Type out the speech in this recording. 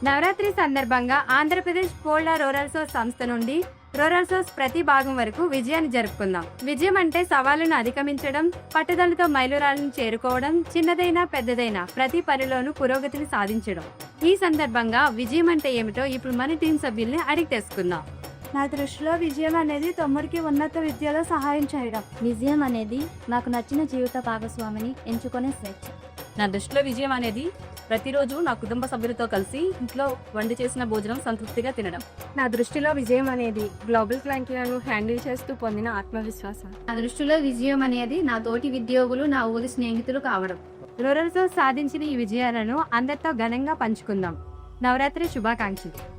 నవరాత్రి సందర్భంగా Andhra Pradesh పోల్డా rural source సంస్థ నుండి రూరల్ సోర్స్ ప్రతి భాగం వరకు విజయాన్ని జరుపుకుందాం. విజయం అంటే సవాళ్లను అధిగమించడం, పట్టుదలతో మైలురాళ్లను చేరుకోవడం, చిన్నదైనా పెద్దదైనా ప్రతి పనిలోనూ పురోగతిని సాధించడం. ఈ సందర్భంగా విజయం అంటే ఏమిటో ఇప్పుడు మన టీం సభ్యుల్ని అడిగి తెలుసుకుందాం. నా దృష్టిలో విజయం అనేది తమ్ముడికి ఉన్నత విద్యలో సహాయం చేయడం. విజయం అనేది నాకు నచ్చిన జీవిత భాగస్వామిని ఎంచుకునే స్వేచ్ఛ. నా దృష్టిలో విజయం అనేది ప్రతిరోజు నా కుటుంబ సభ్యులతో కలిసి ఇంట్లో వండి చేసిన భోజనం సంతృప్తిగా తినడం. నా దృష్టిలో విజయం అనేది గ్లోబల్ క్లయింట్లను హ్యాండిల్ చేస్తూ పొందిన ఆత్మవిశ్వాసం. నా దృష్టిలో విజయం అనేది నా తోటి ఉద్యోగులు, నా ఊరి స్నేహితులు కావడం. రూరల్ సోర్స్ సాధించిన ఈ విజయాలను అందరితో ఘనంగా పంచుకుందాం. నవరాత్రి శుభాకాంక్షలు.